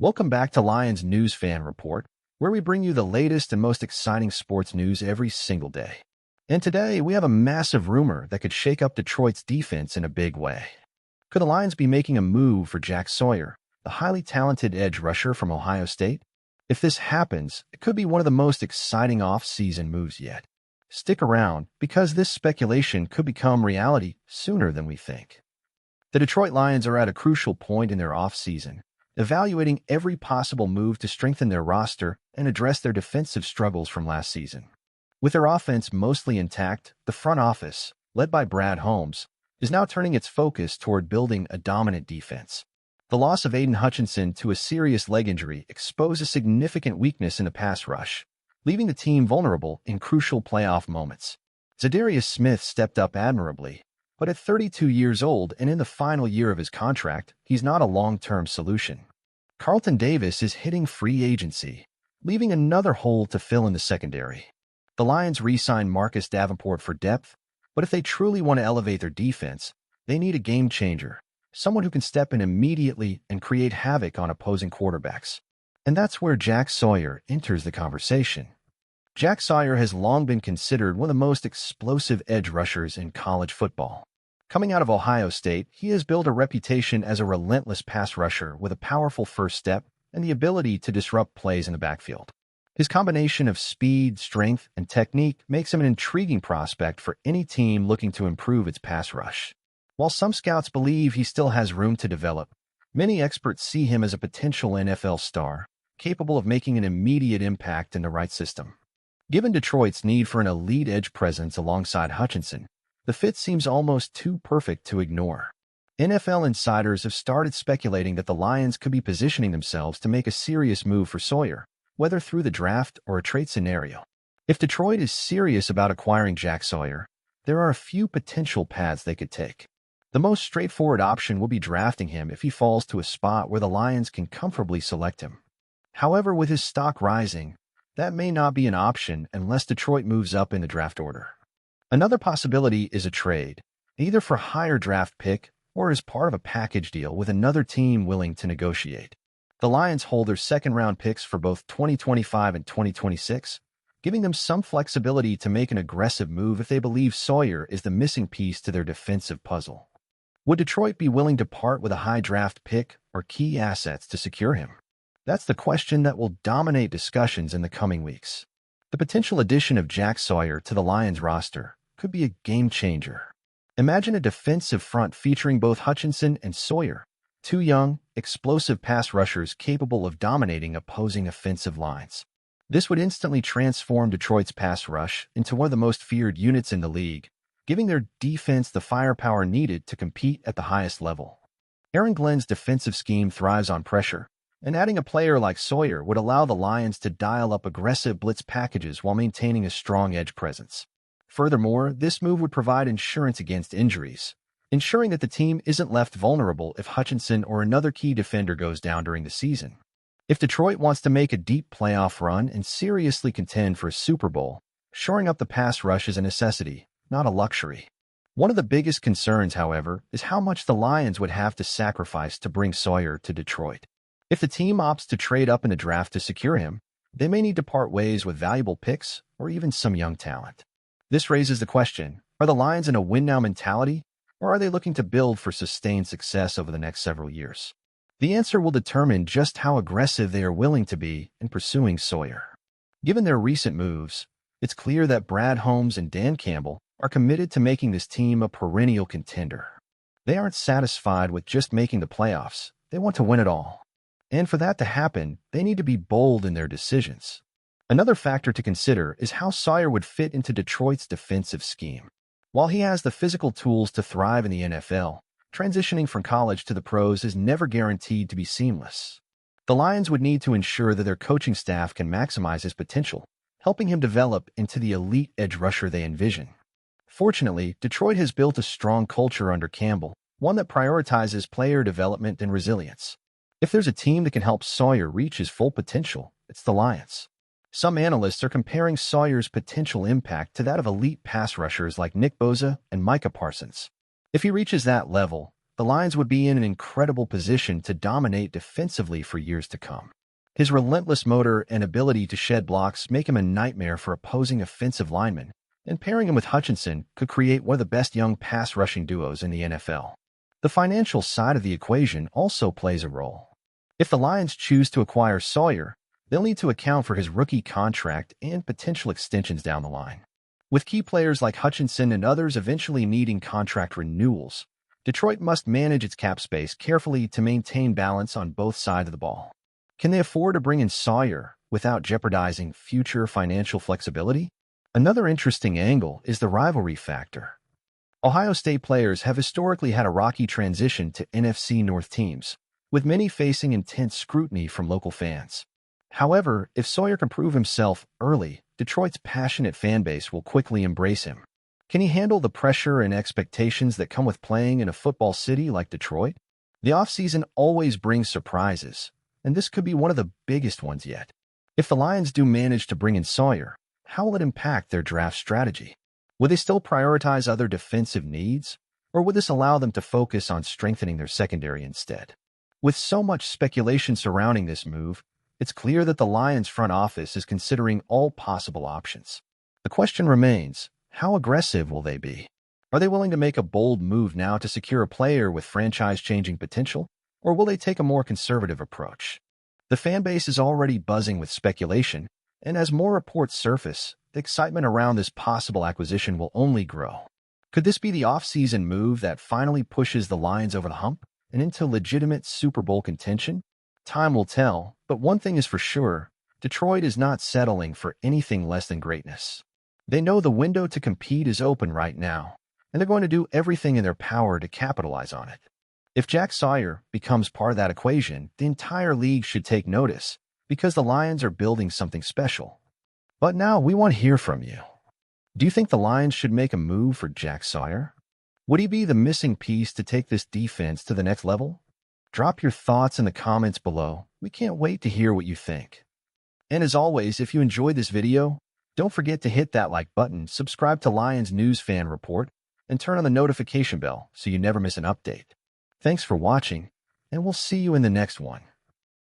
Welcome back to Lions News Fan Report, where we bring you the latest and most exciting sports news every single day. And today, we have a massive rumor that could shake up Detroit's defense in a big way. Could the Lions be making a move for Jack Sawyer, the highly talented edge rusher from Ohio State? If this happens, it could be one of the most exciting off-season moves yet. Stick around, because this speculation could become reality sooner than we think. The Detroit Lions are at a crucial point in their off-season, evaluating every possible move to strengthen their roster and address their defensive struggles from last season. With their offense mostly intact, the front office, led by Brad Holmes, is now turning its focus toward building a dominant defense. The loss of Aiden Hutchinson to a serious leg injury exposed a significant weakness in the pass rush, leaving the team vulnerable in crucial playoff moments. Zadarius Smith stepped up admirably, but at 32 years old and in the final year of his contract, he's not a long-term solution. Carlton Davis is hitting free agency, leaving another hole to fill in the secondary. The Lions re-signed Marcus Davenport for depth, but if they truly want to elevate their defense, they need a game-changer, someone who can step in immediately and create havoc on opposing quarterbacks. And that's where Jack Sawyer enters the conversation. Jack Sawyer has long been considered one of the most explosive edge rushers in college football. Coming out of Ohio State, he has built a reputation as a relentless pass rusher with a powerful first step and the ability to disrupt plays in the backfield. His combination of speed, strength, and technique makes him an intriguing prospect for any team looking to improve its pass rush. While some scouts believe he still has room to develop, many experts see him as a potential NFL star, capable of making an immediate impact in the right system. Given Detroit's need for an elite edge presence alongside Hutchinson, the fit seems almost too perfect to ignore. NFL insiders have started speculating that the Lions could be positioning themselves to make a serious move for Sawyer, whether through the draft or a trade scenario. If Detroit is serious about acquiring Jack Sawyer, there are a few potential paths they could take. The most straightforward option will be drafting him if he falls to a spot where the Lions can comfortably select him. However, with his stock rising, that may not be an option unless Detroit moves up in the draft order. Another possibility is a trade, either for a higher draft pick or as part of a package deal with another team willing to negotiate. The Lions hold their second-round picks for both 2025 and 2026, giving them some flexibility to make an aggressive move if they believe Sawyer is the missing piece to their defensive puzzle. Would Detroit be willing to part with a high draft pick or key assets to secure him? That's the question that will dominate discussions in the coming weeks. The potential addition of Jack Sawyer to the Lions roster could be a game-changer. Imagine a defensive front featuring both Hutchinson and Sawyer, two young, explosive pass rushers capable of dominating opposing offensive lines. This would instantly transform Detroit's pass rush into one of the most feared units in the league, giving their defense the firepower needed to compete at the highest level. Aaron Glenn's defensive scheme thrives on pressure, and adding a player like Sawyer would allow the Lions to dial up aggressive blitz packages while maintaining a strong edge presence. Furthermore, this move would provide insurance against injuries, ensuring that the team isn't left vulnerable if Hutchinson or another key defender goes down during the season. If Detroit wants to make a deep playoff run and seriously contend for a Super Bowl, shoring up the pass rush is a necessity, not a luxury. One of the biggest concerns, however, is how much the Lions would have to sacrifice to bring Sawyer to Detroit. If the team opts to trade up in the draft to secure him, they may need to part ways with valuable picks or even some young talent. This raises the question, are the Lions in a win-now mentality, or are they looking to build for sustained success over the next several years? The answer will determine just how aggressive they are willing to be in pursuing Sawyer. Given their recent moves, it's clear that Brad Holmes and Dan Campbell are committed to making this team a perennial contender. They aren't satisfied with just making the playoffs. They want to win it all. And for that to happen, they need to be bold in their decisions. Another factor to consider is how Sawyer would fit into Detroit's defensive scheme. While he has the physical tools to thrive in the NFL, transitioning from college to the pros is never guaranteed to be seamless. The Lions would need to ensure that their coaching staff can maximize his potential, helping him develop into the elite edge rusher they envision. Fortunately, Detroit has built a strong culture under Campbell, one that prioritizes player development and resilience. If there's a team that can help Sawyer reach his full potential, it's the Lions. Some analysts are comparing Sawyer's potential impact to that of elite pass rushers like Nick Bosa and Micah Parsons. If he reaches that level, the Lions would be in an incredible position to dominate defensively for years to come. His relentless motor and ability to shed blocks make him a nightmare for opposing offensive linemen, and pairing him with Hutchinson could create one of the best young pass-rushing duos in the NFL. The financial side of the equation also plays a role. If the Lions choose to acquire Sawyer, they'll need to account for his rookie contract and potential extensions down the line. With key players like Hutchinson and others eventually needing contract renewals, Detroit must manage its cap space carefully to maintain balance on both sides of the ball. Can they afford to bring in Sawyer without jeopardizing future financial flexibility? Another interesting angle is the rivalry factor. Ohio State players have historically had a rocky transition to NFC North teams, with many facing intense scrutiny from local fans. However, if Sawyer can prove himself early, Detroit's passionate fan base will quickly embrace him. Can he handle the pressure and expectations that come with playing in a football city like Detroit? The offseason always brings surprises, and this could be one of the biggest ones yet. If the Lions do manage to bring in Sawyer, how will it impact their draft strategy? Will they still prioritize other defensive needs, or would this allow them to focus on strengthening their secondary instead? With so much speculation surrounding this move, it's clear that the Lions front office is considering all possible options. The question remains, how aggressive will they be? Are they willing to make a bold move now to secure a player with franchise-changing potential, or will they take a more conservative approach? The fan base is already buzzing with speculation, and as more reports surface, the excitement around this possible acquisition will only grow. Could this be the offseason move that finally pushes the Lions over the hump and into legitimate Super Bowl contention? Time will tell, but one thing is for sure, Detroit is not settling for anything less than greatness. They know the window to compete is open right now, and they're going to do everything in their power to capitalize on it. If Jack Sawyer becomes part of that equation, the entire league should take notice, because the Lions are building something special. But now we want to hear from you. Do you think the Lions should make a move for Jack Sawyer? Would he be the missing piece to take this defense to the next level? Drop your thoughts in the comments below. We can't wait to hear what you think. And as always, if you enjoyed this video, don't forget to hit that like button, subscribe to Lions News Fan Report, and turn on the notification bell so you never miss an update. Thanks for watching, and we'll see you in the next one.